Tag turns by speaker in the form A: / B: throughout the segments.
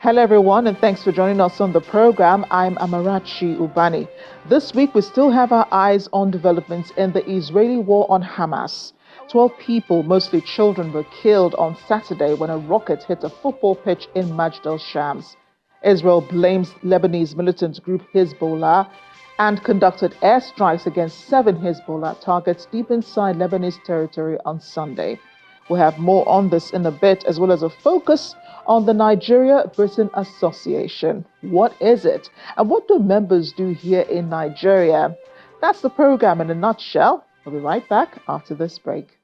A: Hello everyone, and thanks for joining us on the program. I'm Amarachi Ubani. This week we still have our eyes on developments in the Israeli war on Hamas. 12 people, mostly children, were killed on Saturday when a rocket hit a football pitch in Majd al-Shams. Israel blames Lebanese militant group Hezbollah and conducted airstrikes against 7 Hezbollah targets deep inside Lebanese territory on Sunday. We'll have more on this in a bit, as well as a focus on the Nigeria-Britain Association. What is it? And what do members do here in Nigeria? That's the program in a nutshell. We'll be right back after this break.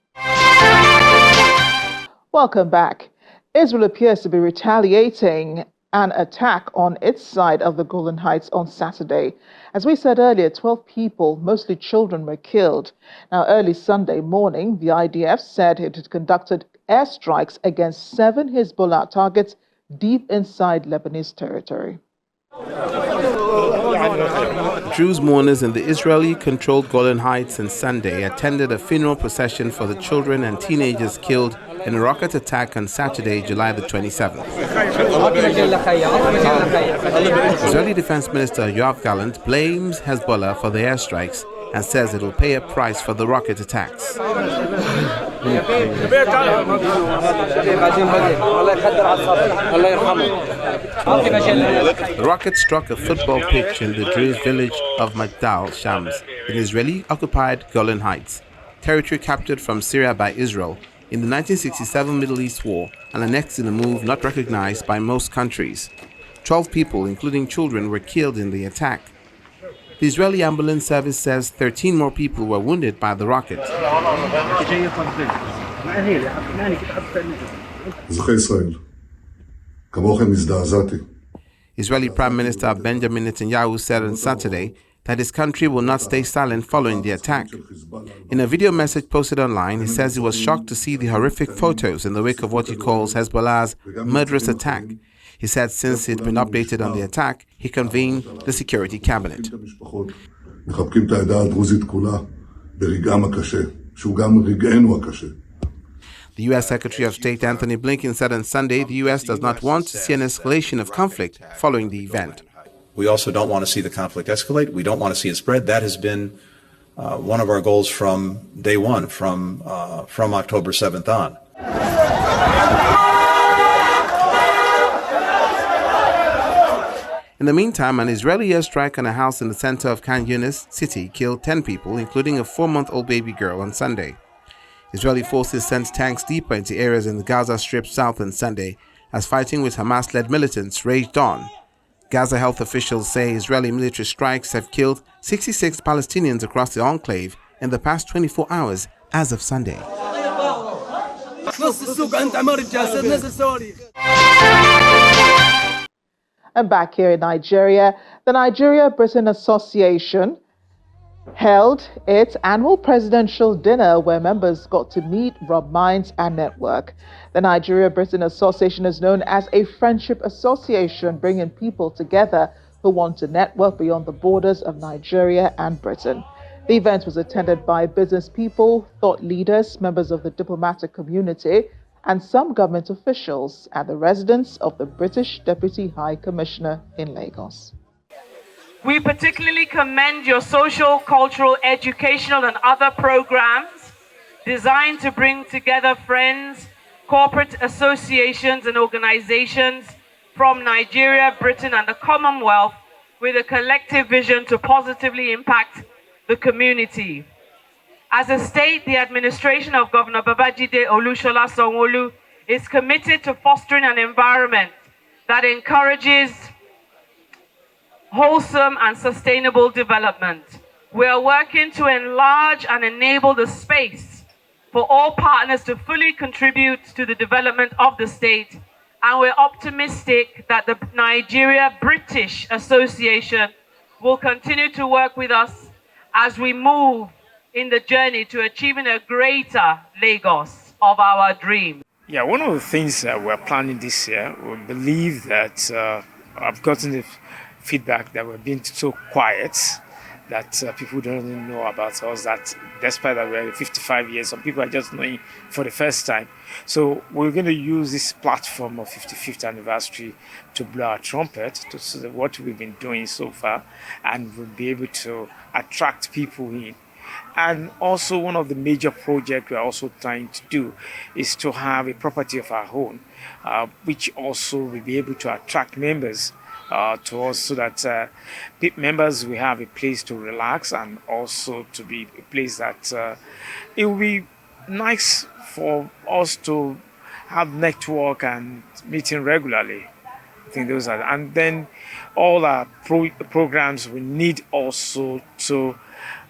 A: Welcome back. Israel appears to be retaliating an attack on its side of the Golan Heights on Saturday. As we said earlier, 12 people, mostly children, were killed. Now, early Sunday morning, the IDF said it had conducted airstrikes against 7 Hezbollah targets deep inside Lebanese territory.
B: Druze mourners in the Israeli-controlled Golan Heights on Sunday attended a funeral procession for the children and teenagers killed in a rocket attack on Saturday, July the 27th. Israeli Defense Minister Yoav Gallant blames Hezbollah for the airstrikes and says it will pay a price for the rocket attacks. The rocket struck a football pitch in the Druze village of Majd al-Shams in Israeli-occupied Golan Heights, territory captured from Syria by Israel in the 1967 Middle East War and annexed in a move not recognized by most countries. 12 people, including children, were killed in the attack. The Israeli ambulance service says 13 more people were wounded by the rocket. Israeli Prime Minister Benjamin Netanyahu said on Saturday that his country will not stay silent following the attack. In a video message posted online, he says he was shocked to see the horrific photos in the wake of what he calls Hezbollah's murderous attack. He said since he'd been updated on the attack, he convened the Security Cabinet. The U.S. Secretary of State Anthony Blinken said on Sunday the U.S. does not want to see an escalation of conflict following the event.
C: We also don't want to see the conflict escalate. We don't want to see it spread. That has been one of our goals from day one, from October 7th on.
B: In the meantime, an Israeli airstrike on a house in the center of Khan Yunis city killed 10 people, including a 4-month-old baby girl, on Sunday. Israeli forces sent tanks deeper into areas in the Gaza Strip south on Sunday as fighting with Hamas-led militants raged on. Gaza health officials say Israeli military strikes have killed 66 Palestinians across the enclave in the past 24 hours as of Sunday.
A: And back here in Nigeria, the Nigeria-Britain Association held its annual presidential dinner where members got to meet, rub minds, and network. The Nigeria-Britain Association is known as a friendship association, bringing people together who want to network beyond the borders of Nigeria and Britain. The event was attended by business people, thought leaders, members of the diplomatic community, and some government officials at the residence of the British Deputy High Commissioner in Lagos.
D: We particularly commend your social, cultural, educational, and other programs designed to bring together friends, corporate associations, and organizations from Nigeria, Britain, and the Commonwealth with a collective vision to positively impact the community. As a state, the administration of Governor Babajide Olusola Sanwo-Olu is committed to fostering an environment that encourages wholesome and sustainable development. We are working to enlarge and enable the space for all partners to fully contribute to the development of the state, and we're optimistic that the Nigeria-British Association will continue to work with us as we move in the journey to achieving a greater Lagos of our dream.
E: Yeah, one of the things we're planning this year, we believe that I've gotten the feedback that we're being so quiet, that people don't know about us, that despite that we're 55 years, some people are just knowing for the first time. So we're going to use this platform of 55th anniversary to blow our trumpet to see what we've been doing so far, and we'll be able to attract people in. And also one of the major projects we're also trying to do is to have a property of our own, which also will be able to attract members to us, so that members will have a place to relax, and also to be a place that it will be nice for us to have network and meeting regularly. I think those are, and then all our programs we need also to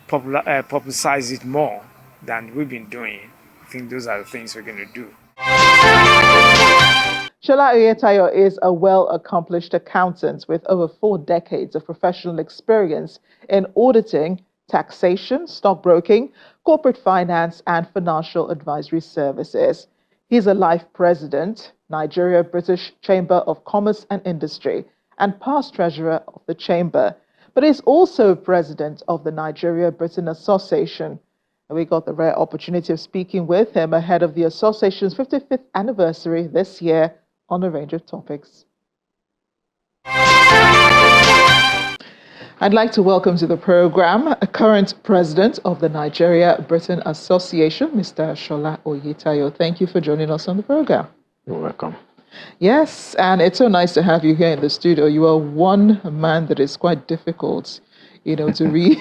E: publicize it more than we've been doing. I think those are the things we're going to do.
A: Sola Oyetayo is a well-accomplished accountant with over 4 decades of professional experience in auditing, taxation, stockbroking, corporate finance, and financial advisory services. He's a life president, Nigeria British Chamber of Commerce and Industry, and past treasurer of the chamber. But he's also president of the Nigeria Britain Association. And we got the rare opportunity of speaking with him ahead of the association's 55th anniversary this year on a range of topics. I'd like to welcome to the program a current president of the Nigeria Britain Association, Mr. Sola Oyetayo. Thank you for joining us on the program.
F: You're welcome.
A: Yes, and it's so nice to have you here in the studio. You are one man that is quite difficult, to read.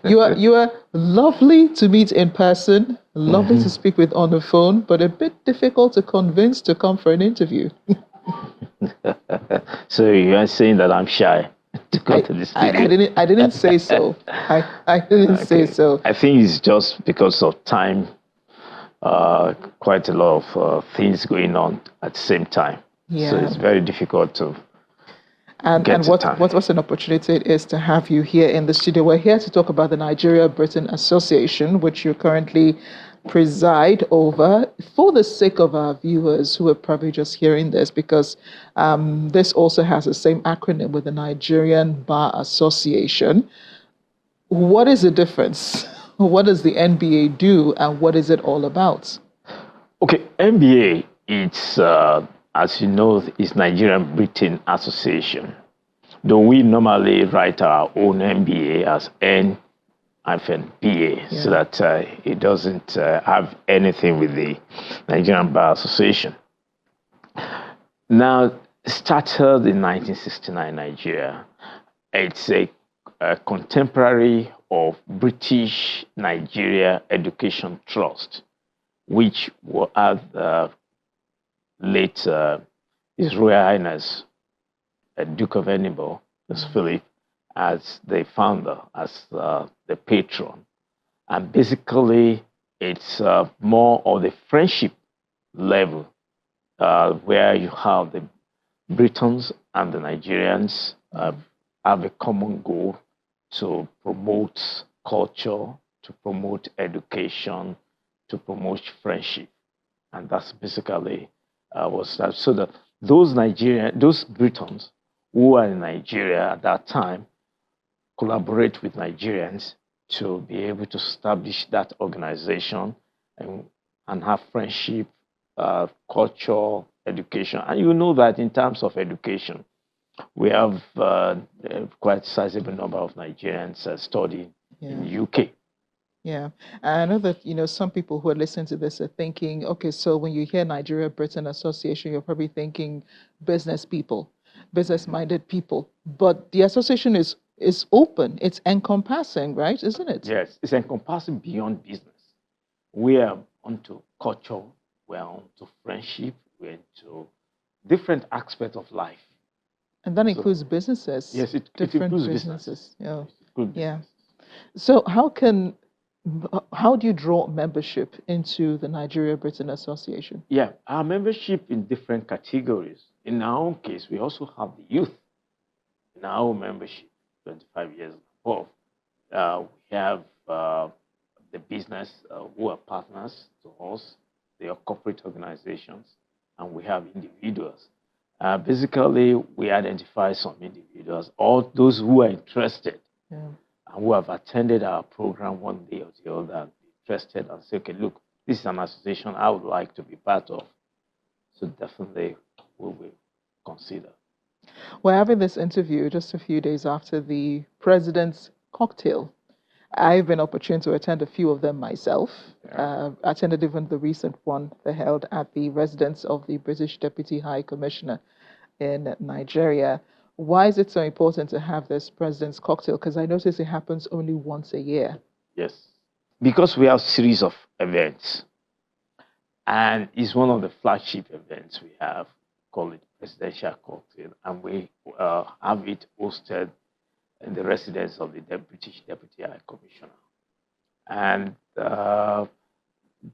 A: You are lovely to meet in person, lovely to speak with on the phone, but a bit difficult to convince to come for an interview.
F: So you are saying that I'm shy to come to this studio?
A: I didn't say so. I didn't say so.
F: I think it's just because of time. Quite a lot of things going on at the same time.
A: Yeah.
F: So it's very difficult to
A: what's an opportunity it is to have you here in the studio. We're here to talk about the Nigeria Britain Association, which you currently preside over, for the sake of our viewers who are probably just hearing this, because this also has the same acronym with the Nigerian Bar Association. What is the difference? What does the NBA do, and what is it all about?
F: Okay, NBA, it's, as you know, is Nigerian Britain Association. Though we normally write our own NBA as N-BA, so that it doesn't have anything with the Nigerian Bar Association. Now, started in 1969 Nigeria. It's a contemporary of British Nigeria Education Trust, which will have late His Royal Highness Duke of Edinburgh, Philip, as the founder, as the patron. And basically, it's more of the friendship level, where you have the Britons and the Nigerians have a common goal to promote culture, to promote education, to promote friendship. And that's basically was that. So that those Britons who are in Nigeria at that time collaborate with Nigerians to be able to establish that organization and have friendship, culture, education. And you know that in terms of education, we have quite a sizable number of Nigerians studying in the UK.
A: Yeah, I know that, some people who are listening to this are thinking, okay, so when you hear Nigeria Britain Association, you're probably thinking business people, business-minded people. But the association is open, it's encompassing, right? Isn't it?
F: Yes, it's encompassing beyond business. We are onto culture, we're onto friendship, we're into different aspects of life.
A: And that includes businesses.
F: Yes, it
A: different
F: includes
A: businesses.
F: Yeah.
A: Yeah. So how do you draw membership into the Nigeria Britain Association?
F: Yeah, our membership in different categories. In our own case, we also have the youth in our own membership, 25 years above. We have the business who are partners to us. They are corporate organizations, and we have individuals. Basically, we identify some individuals, all those who are interested, and who have attended our program one day or the other and be interested and say, okay, look, this is an association I would like to be part of. So definitely we will consider.
A: We're having this interview just a few days after the president's cocktail. I've been opportune to attend a few of them myself. Attended even the recent one they held at the residence of the British Deputy High Commissioner in Nigeria. Why is it so important to have this president's cocktail? Because I notice it happens only once a year.
F: Yes, because we have a series of events, and it's one of the flagship events we have, called it Presidential Cocktail, and we have it hosted in the residence of the British Deputy High Commissioner. And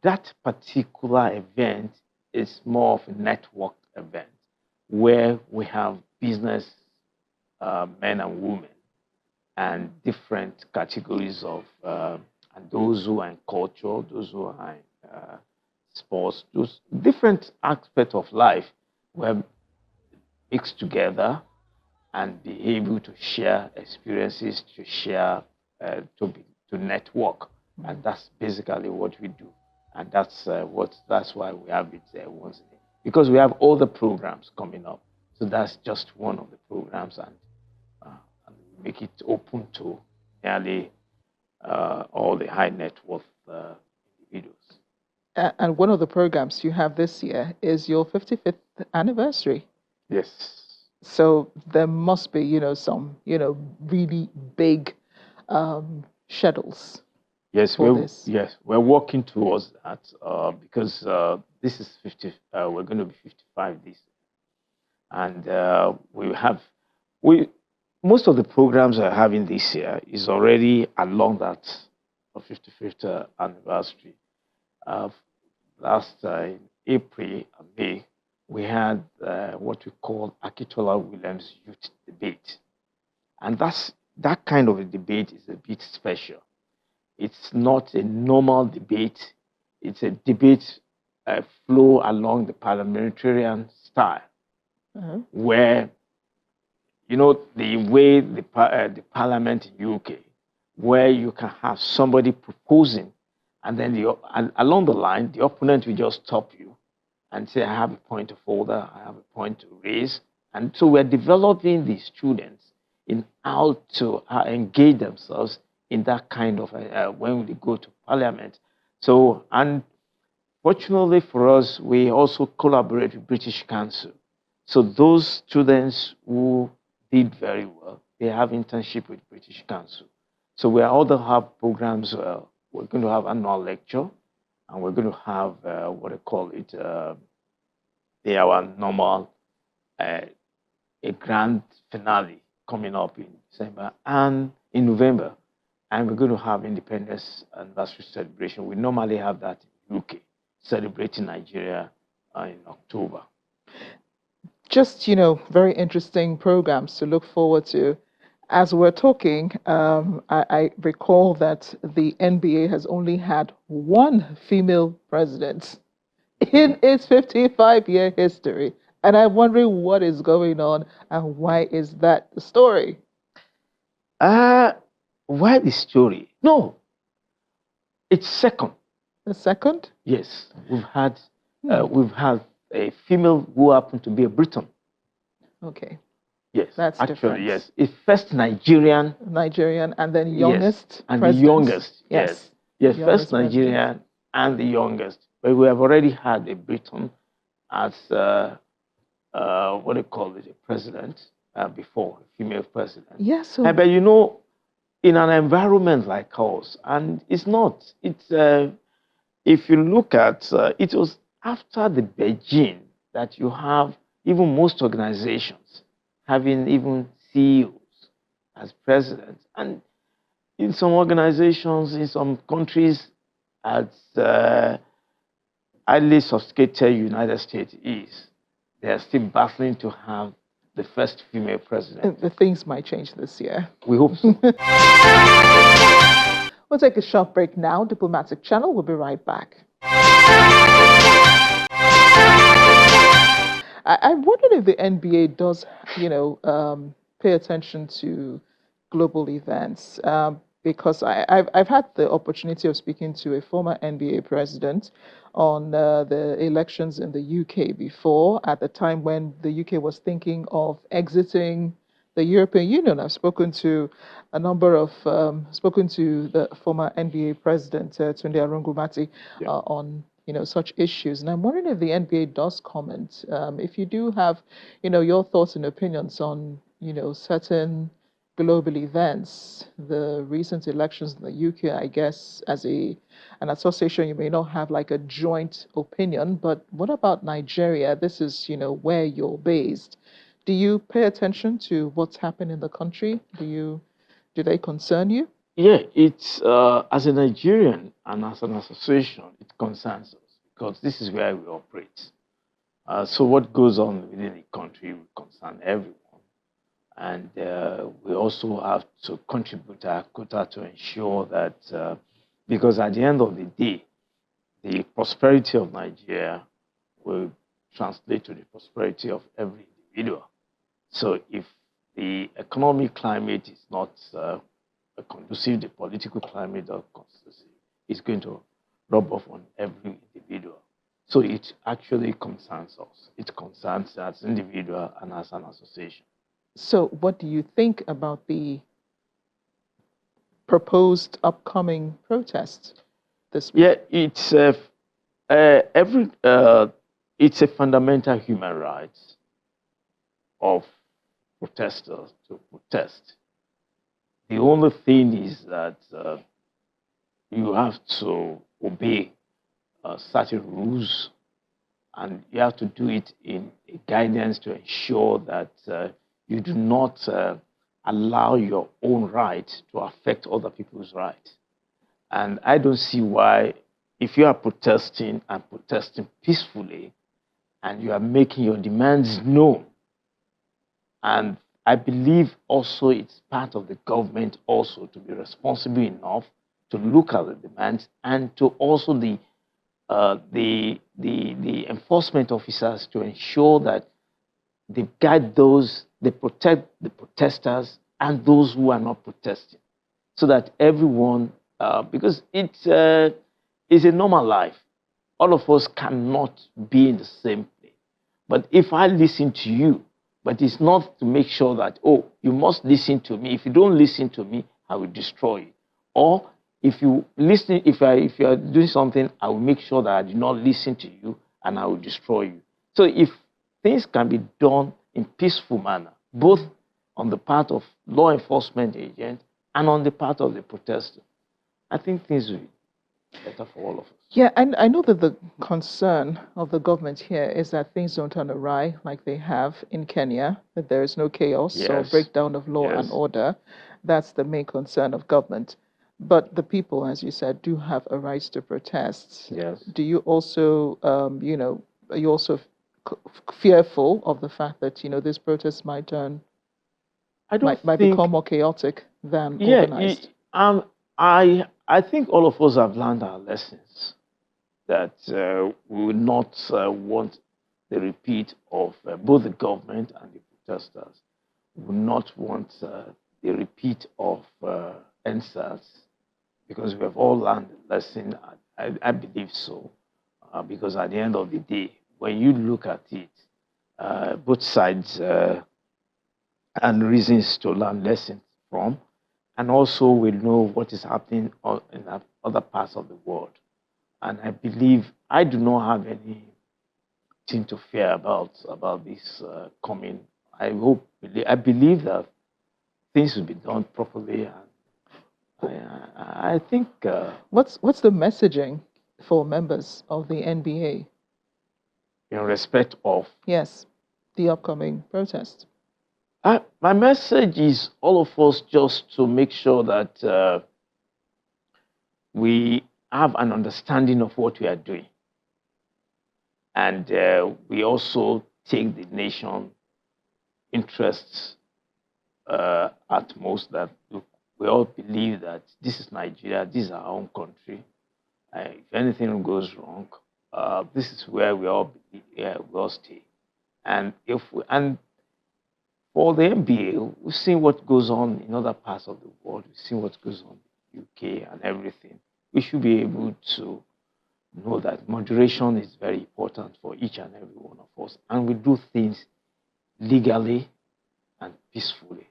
F: that particular event is more of a networked event where we have business men and women and different categories of and those who are in culture, those who are in sports, those different aspects of life were mixed together and be able to share experiences, to share, to network, and that's basically what we do, and that's why we have it once a day, because we have all the programs coming up. So that's just one of the programs, and make it open to nearly all the high net worth individuals.
A: And one of the programs you have this year is your 55th anniversary.
F: Yes.
A: So there must be, some, really big schedules.
F: Yes, we're working towards that because this is 50. We're going to be 55 this year, and most of the programs we're having this year is already along that 55th anniversary. Last in April and May, we had what we call Akitola Williams Youth Debate. And that kind of a debate is a bit special. It's not a normal debate. It's a debate flow along the parliamentarian style, where, the way the parliament in UK, where you can have somebody proposing, and then along the line, the opponent will just stop you and say, I have a point of order, I have a point to raise. And so we're developing the students in how to engage themselves in that kind of, when they go to parliament. So, and fortunately for us, we also collaborate with British Council. So those students who did very well, they have internship with British Council. So we also have programs, we're going to have annual lecture, and we're going to have what I call it, our normal, a grand finale coming up in December and in November. And we're going to have Independence Anniversary celebration. We normally have that in UK, celebrating Nigeria in October.
A: Just, very interesting programs to look forward to. As we're talking, I recall that the NBA has only had one female president in its 55-year history. And I'm wondering what is going on and why is that the story?
F: Why the story? No, it's second.
A: The second?
F: Yes, we've had a female who happened to be a Briton.
A: Okay.
F: Yes,
A: that's
F: actually
A: different.
F: Yes. It's first Nigerian,
A: and then youngest,
F: yes, and
A: president.
F: the youngest.
A: Yes,
F: yes, first Nigerian president. And the youngest. But we have already had a Briton as what do you call it, a president before, a female president.
A: Yes.
F: So, but in an environment like ours, and it's not. It's if you look at it was after the Beijing that you have even most organizations having even CEOs as presidents, and in some organizations, in some countries, as highly sophisticated United States is, they are still battling to have the first female president.
A: The things might change this year.
F: We hope so.
A: We'll take a short break now. Diplomatic Channel will be right back. I wondered if the NBA does, pay attention to global events. because I've had the opportunity of speaking to a former NBA president on the elections in the UK before, at the time when the UK was thinking of exiting the European Union. I've spoken to a number of, spoken to the former NBA president, Tunde Arungumati,
F: Yeah.
A: on such issues. And I'm wondering if the NBA does comment, if you do have, your thoughts and opinions on, certain global events, the recent elections in the UK. I guess as an association, you may not have like a joint opinion, but what about Nigeria? This is, where you're based. Do you pay attention to what's happened in the country? Do they concern you?
F: Yeah, it's as a Nigerian and as an association, it concerns us because this is where we operate. So what goes on within the country will concern everyone. And we also have to contribute our quota to ensure that, because at the end of the day, the prosperity of Nigeria will translate to the prosperity of every individual. So if the economic climate is not conducive, the political climate is not conducive, it's going to rub off on every individual. So it actually concerns us. It concerns us as an individual and as an association.
A: So what do you think about the proposed upcoming protests this week?
F: Yeah, it's it's a fundamental human right of protesters to protest. The only thing is that you have to obey certain rules, and you have to do it in a guidance to ensure that you do not allow your own right to affect other people's right. And I don't see why, if you are protesting and protesting peacefully, and you are making your demands known, and I believe also it's part of the government also to be responsible enough to look at the demands and to also the enforcement officers to ensure that they guide those, they protect the protesters and those who are not protesting, so that everyone, because it's a normal life. All of us cannot be in the same place. But if I listen to you, but it's not to make sure that, oh, you must listen to me. If you don't listen to me, I will destroy you. Or if you listen, if you are doing something, I will make sure that I do not listen to you and I will destroy you. So if things can be done in peaceful manner, both on the part of law enforcement agents and on the part of the protester, I think things will be better for all of us.
A: Yeah, and I know that the concern of the government here is that things don't turn awry like they have in Kenya, that there is no chaos or
F: Yes.
A: breakdown of law and
F: Yes.
A: order. That's the main concern of government. But the people, as you said, do have a right to protest.
F: Yes.
A: Do you also, are you also fearful of the fact that, this protest might turn,
F: I don't
A: might
F: think,
A: become more chaotic than
F: yeah,
A: organized?
F: I think all of us have learned our lessons, that we will not want the repeat of both the government and the protesters. We will not want the repeat of NSAS, because we have all learned the lesson. I believe so, because at the end of the day, when you look at it, both sides and reasons to learn lessons from, and also we know what is happening in other parts of the world. And I believe I do not have anything to fear about this coming. I believe that things will be done properly, and I think.
A: What's the messaging for members of the NBA?
F: In respect of,
A: Yes, the upcoming protest.
F: my message is all of us just to make sure that we have an understanding of what we are doing. And we also take the nation interests at most, that we all believe that this is Nigeria, this is our own country. If anything goes wrong, this is where we all stay. And for the NBA, we've seen what goes on in other parts of the world. We've seen what goes on UK and everything, we should be able to know that moderation is very important for each and every one of us, and we do things legally and peacefully.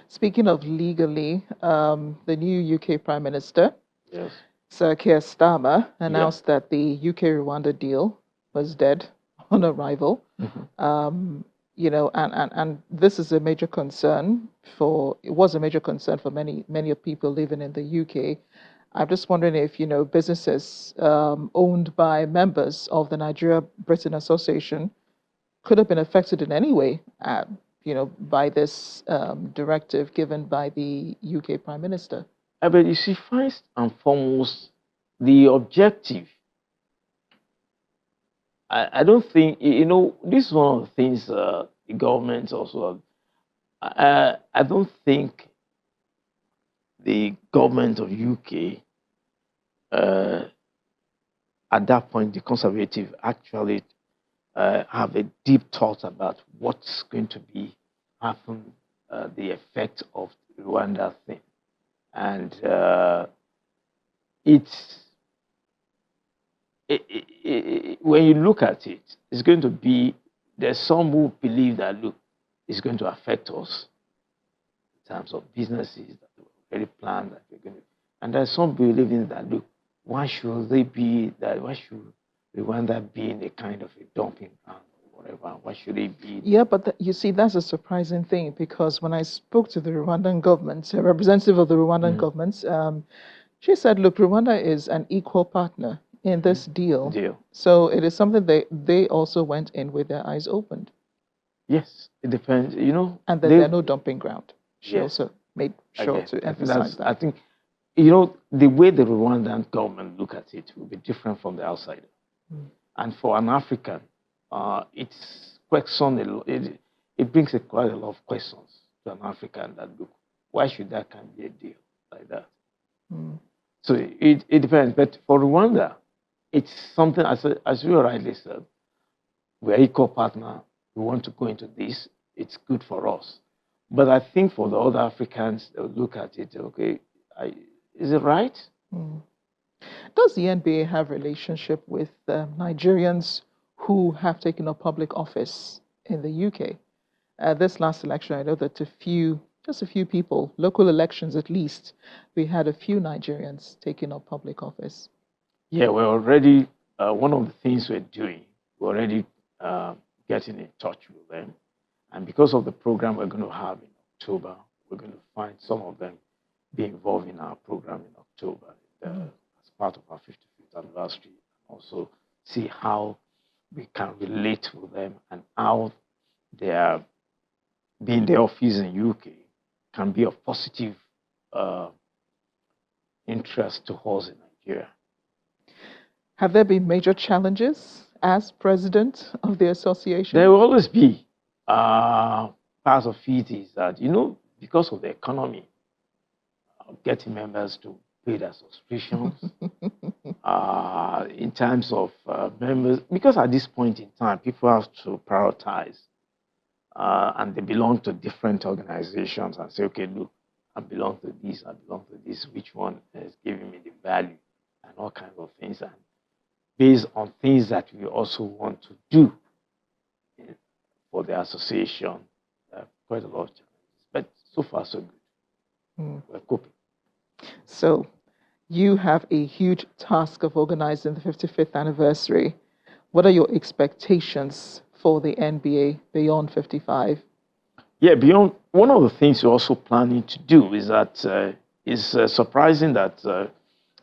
A: Speaking of legally, the new UK Prime Minister,
F: Yes.
A: Sir Keir Starmer, announced that the UK-Rwanda deal was dead on arrival. You know, and this is a major concern it was a major concern for many of people living in the UK. I'm just wondering if, you know, businesses owned by members of the Nigeria-Britain Association could have been affected in any way, you know, by this directive given by the UK Prime Minister.
F: But you see, first and foremost, the objective, I don't think, you know, this is one of the things the government also, I don't think the government of UK, at that point, the Conservative actually have a deep thought about what's going to be happen, the effect of the Rwanda thing. And when you look at it, it's going to be, there's some who believe that, look, it's going to affect us in terms of businesses that were already planned that we're going to, and there's some believing that, look, why should Rwanda be in a kind of a dumping ground or whatever? Why should it be?
A: Yeah, but you see, that's a surprising thing, because when I spoke to the Rwandan government, a representative of the Rwandan government, she said, look, Rwanda is an equal partner in this deal. So it is something they also went in with their eyes opened.
F: Yes, it depends, you know.
A: And that there's no dumping ground. She also made sure to emphasize that.
F: I think, you know, the way the Rwandan government look at it will be different from the outsider. And for an African, it's it brings quite a lot of questions to an African that, look, why should that kind of be a deal like that? So it depends. But for Rwanda, it's something, as you rightly said, we're equal partner. We want to go into this. It's good for us. But I think for the other Africans, they'll look at it, okay, is it right?
A: Does the NBA have a relationship with Nigerians who have taken up public office in the UK? This last election, I know that just a few people, local elections at least, we had a few Nigerians taking up public office.
F: Yeah, we're already, one of the things we're doing, we're already getting in touch with them. And because of the program we're going to have in October, we're going to find some of them be involved in our program in October as part of our 55th anniversary. Also see how we can relate with them and how their being the office in UK can be of positive interest to us in Nigeria.
A: Have there been major challenges as president of the association?
F: There will always be. Part of it is that, you know, because of the economy, getting members to pay their subscriptions, in terms of members, because at this point in time, people have to prioritize, and they belong to different organizations and say, okay, look, I belong to this, which one is giving me the value, and all kinds of things, and based on things that we also want to do for the association, quite a lot of challenges, but so far so good. We're coping.
A: So you have a huge task of organizing the 55th anniversary. What are your expectations for the NBA beyond 55?
F: Yeah, beyond, one of the things we're also planning to do is that it's surprising that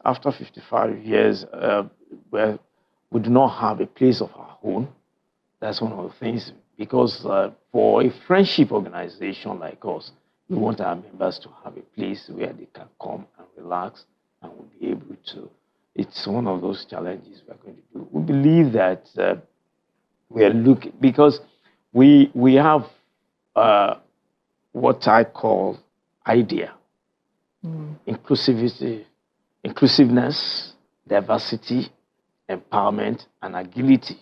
F: after 55 years, where we do not have a place of our own. That's one of the things, because for a friendship organization like us, we want our members to have a place where they can come and relax and will be able to. It's one of those challenges we're going to do. We believe that we are looking, because we have what I call idea, inclusivity, inclusiveness, diversity, empowerment, and agility.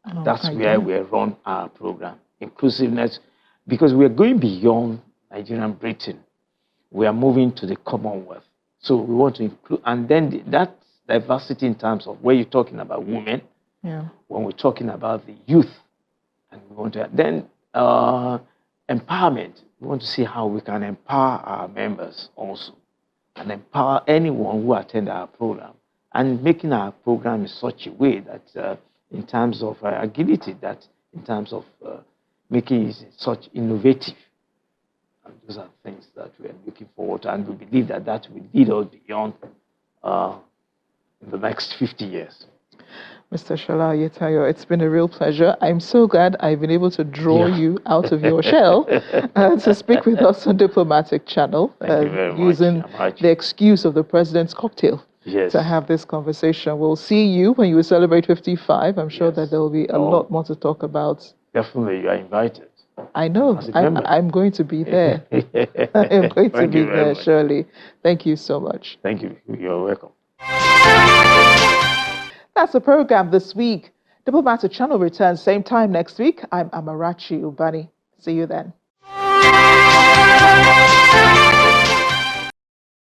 F: And that's where we run our program. Inclusiveness, because we're going beyond Nigerian Britain. we are moving to the Commonwealth. So we want to include, and then that diversity in terms of where you're talking about women, when we're talking about the youth, and we want to then empowerment. We want to see how we can empower our members also, and empower anyone who attend our program, and making our program in such a way that in terms of agility, that in terms of making it such innovative. And those are things that we are looking forward to, and we believe that that will lead us beyond in the next 50 years.
A: Mr. Sola Oyetayo, it's been a real pleasure. I'm so glad I've been able to draw you out of your shell to speak with us on Diplomatic Channel,
F: Thank you very much.
A: using the excuse of the President's cocktail to have this conversation. We'll see you when you celebrate 55. I'm sure that there will be a lot more to talk about.
F: Definitely, you are invited.
A: I know. I'm going to be there. I'm going to be there, surely. Thank you so much.
F: Thank you. You're welcome.
A: That's the program this week. Diplomatic Channel returns same time next week. I'm Amarachi Ubani. See you then.